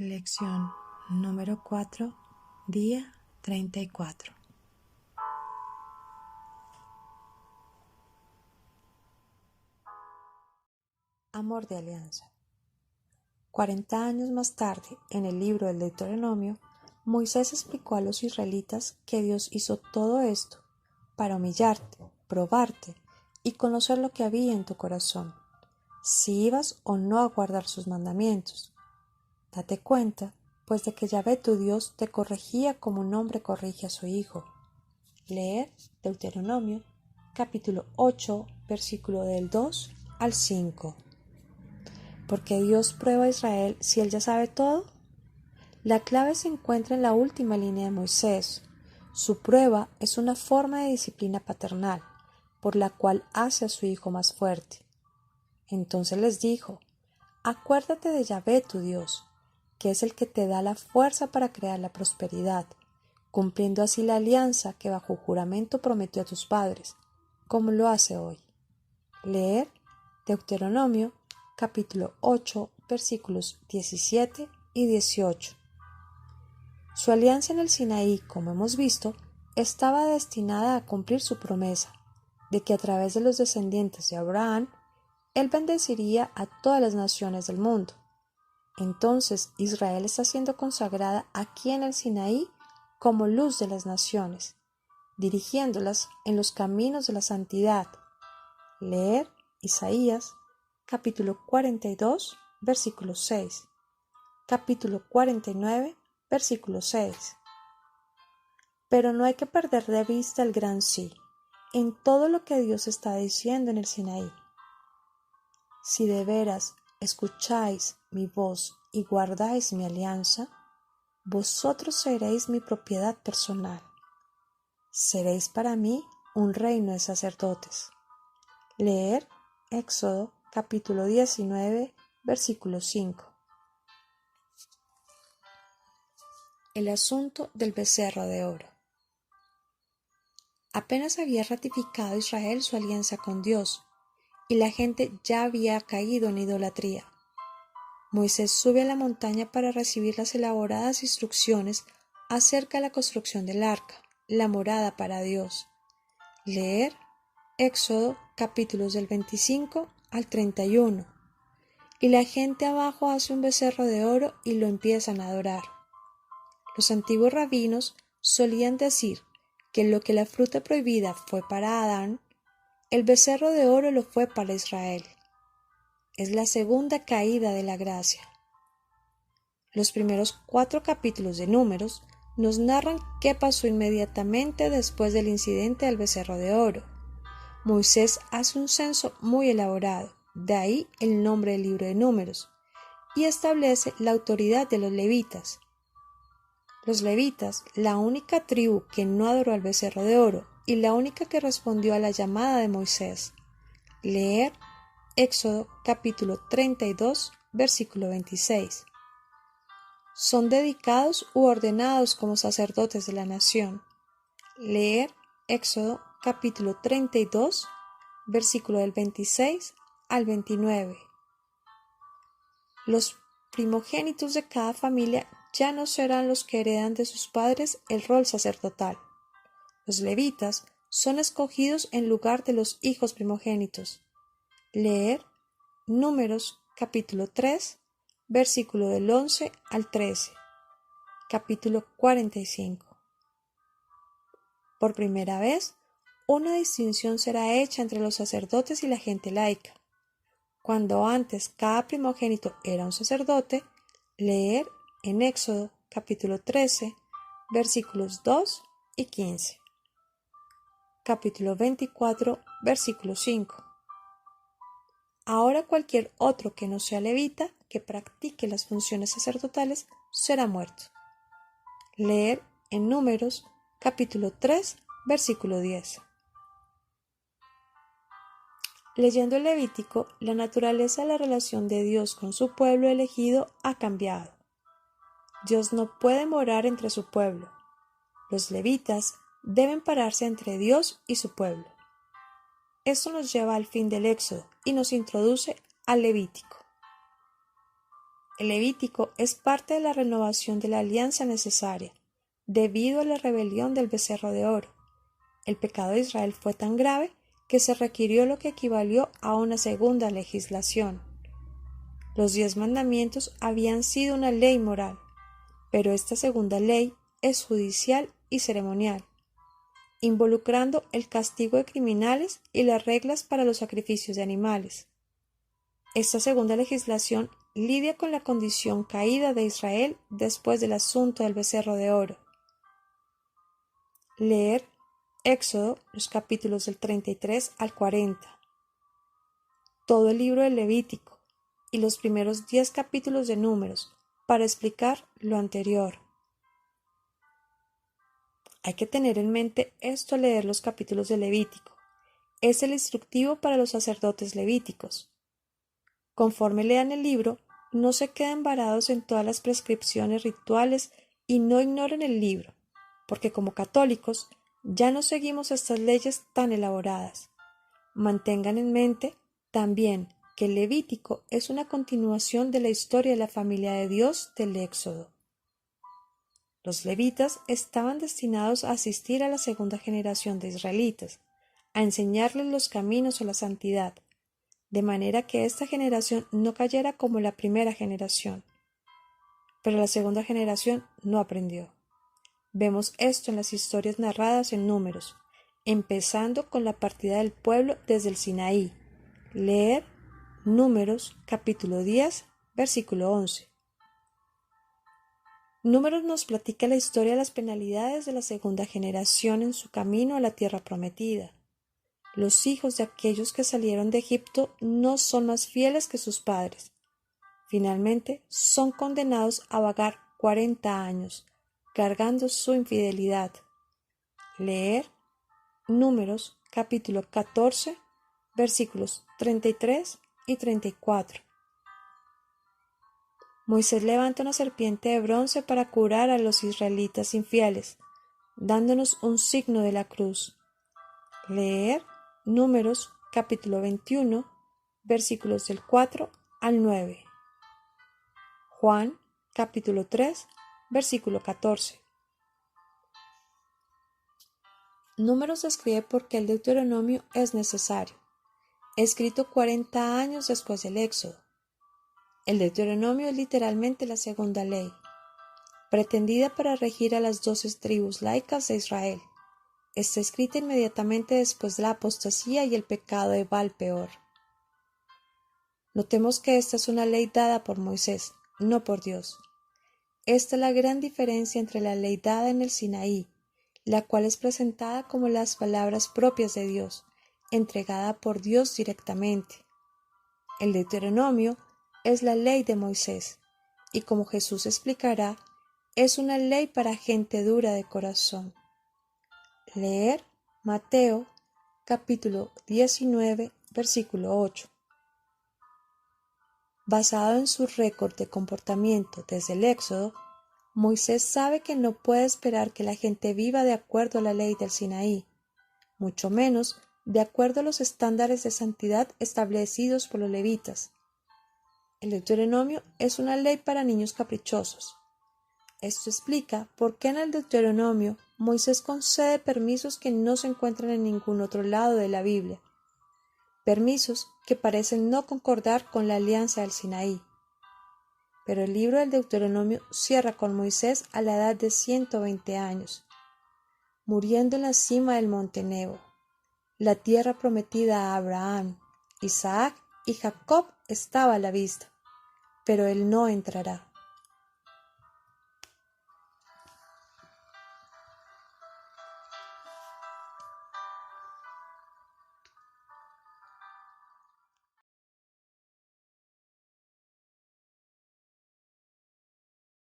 Lección número 4, día 34. Amor de alianza. 40 años más tarde, en el libro del Deuteronomio, Moisés explicó a los israelitas que Dios hizo todo esto para humillarte, probarte y conocer lo que había en tu corazón, si ibas o no a guardar sus mandamientos. Date cuenta, pues, de que Yahvé tu Dios te corregía como un hombre corrige a su hijo. Leer Deuteronomio, capítulo 8, versículo del 2 al 5. ¿Por qué Dios prueba a Israel si Él ya sabe todo? La clave se encuentra en la última línea de Moisés. Su prueba es una forma de disciplina paternal, por la cual hace a su hijo más fuerte. Entonces les dijo: acuérdate de Yahvé tu Dios, que es el que te da la fuerza para crear la prosperidad, cumpliendo así la alianza que bajo juramento prometió a tus padres, como lo hace hoy. Leer Deuteronomio, capítulo 8, versículos 17 y 18. Su alianza en el Sinaí, como hemos visto, estaba destinada a cumplir su promesa, de que a través de los descendientes de Abraham, Él bendeciría a todas las naciones del mundo. Entonces Israel está siendo consagrada aquí en el Sinaí como luz de las naciones, dirigiéndolas en los caminos de la santidad. Leer Isaías, capítulo 42, versículo 6, capítulo 49, versículo 6. Pero no hay que perder de vista el gran sí, en todo lo que Dios está diciendo en el Sinaí. Si de veras escucháis mi voz y guardáis mi alianza, vosotros seréis mi propiedad personal. Seréis para mí un reino de sacerdotes. Leer Éxodo capítulo 19, versículo 5. El asunto del becerro de oro. Apenas había ratificado Israel su alianza con Dios, y la gente ya había caído en idolatría. Moisés sube a la montaña para recibir las elaboradas instrucciones acerca de la construcción del arca, la morada para Dios. Leer Éxodo capítulos del 25 al 31. Y la gente abajo hace un becerro de oro y lo empiezan a adorar. Los antiguos rabinos solían decir que lo que la fruta prohibida fue para Adán, el becerro de oro lo fue para Israel. Es la segunda caída de la gracia. Los primeros 4 capítulos de Números nos narran qué pasó inmediatamente después del incidente del becerro de oro. Moisés hace un censo muy elaborado, de ahí el nombre del libro de Números, y establece la autoridad de los levitas. Los levitas, la única tribu que no adoró al becerro de oro y la única que respondió a la llamada de Moisés. Leer Éxodo capítulo 32, versículo 26. Son dedicados u ordenados como sacerdotes de la nación. Leer Éxodo capítulo 32, versículo del 26 al 29. Los primogénitos de cada familia ya no serán los que heredan de sus padres el rol sacerdotal. Los levitas son escogidos en lugar de los hijos primogénitos. Leer Números capítulo 3, versículo del 11 al 13, capítulo 45. Por primera vez, una distinción será hecha entre los sacerdotes y la gente laica. Cuando antes cada primogénito era un sacerdote, leer en Éxodo capítulo 13, versículos 2 y 15. Capítulo 24, versículo 5. Ahora cualquier otro que no sea levita, que practique las funciones sacerdotales, será muerto. Leer en Números capítulo 3, versículo 10. Leyendo el Levítico, la naturaleza de la relación de Dios con su pueblo elegido ha cambiado. Dios no puede morar entre su pueblo. Los levitas deben pararse entre Dios y su pueblo. Esto nos lleva al fin del Éxodo y nos introduce al Levítico. El Levítico es parte de la renovación de la alianza necesaria, debido a la rebelión del becerro de oro. El pecado de Israel fue tan grave que se requirió lo que equivalió a una segunda legislación. Los 10 mandamientos habían sido una ley moral, pero esta segunda ley es judicial y ceremonial, involucrando el castigo de criminales y las reglas para los sacrificios de animales. Esta segunda legislación lidia con la condición caída de Israel después del asunto del becerro de oro. Leer Éxodo, los capítulos del 33 al 40. Todo el libro del Levítico y los primeros 10 capítulos de Números para explicar lo anterior. Hay que tener en mente esto al leer los capítulos de Levítico. Es el instructivo para los sacerdotes levíticos. Conforme lean el libro, no se queden varados en todas las prescripciones rituales y no ignoren el libro, porque como católicos ya no seguimos estas leyes tan elaboradas. Mantengan en mente también que el Levítico es una continuación de la historia de la familia de Dios del Éxodo. Los levitas estaban destinados a asistir a la segunda generación de israelitas, a enseñarles los caminos a la santidad, de manera que esta generación no cayera como la primera generación. Pero la segunda generación no aprendió. Vemos esto en las historias narradas en Números, empezando con la partida del pueblo desde el Sinaí. Leer Números capítulo 10, versículo 11. Números nos platica la historia de las penalidades de la segunda generación en su camino a la tierra prometida. Los hijos de aquellos que salieron de Egipto no son más fieles que sus padres. Finalmente, son condenados a vagar 40 años, cargando su infidelidad. Leer Números capítulo 14, versículos 33 y 34. Moisés levanta una serpiente de bronce para curar a los israelitas infieles, dándonos un signo de la cruz. Leer Números capítulo 21, versículos del 4 al 9. Juan capítulo 3, versículo 14. Números describe por qué el Deuteronomio es necesario, escrito 40 años después del Éxodo. El Deuteronomio es literalmente la segunda ley, pretendida para regir a las 12 tribus laicas de Israel. Está escrita inmediatamente después de la apostasía y el pecado de Baal-peor. Notemos que esta es una ley dada por Moisés, no por Dios. Esta es la gran diferencia entre la ley dada en el Sinaí, la cual es presentada como las palabras propias de Dios, entregada por Dios directamente. El Deuteronomio es la ley de Moisés, y como Jesús explicará, es una ley para gente dura de corazón. Leer Mateo capítulo 19, versículo 8. Basado en su récord de comportamiento desde el Éxodo, Moisés sabe que no puede esperar que la gente viva de acuerdo a la ley del Sinaí, mucho menos de acuerdo a los estándares de santidad establecidos por los levitas. El Deuteronomio es una ley para niños caprichosos. Esto explica por qué en el Deuteronomio Moisés concede permisos que no se encuentran en ningún otro lado de la Biblia, permisos que parecen no concordar con la alianza del Sinaí. Pero el libro del Deuteronomio cierra con Moisés a la edad de 120 años, muriendo en la cima del monte Nebo. La tierra prometida a Abraham, Isaac y Jacob estaba a la vista, pero él no entrará.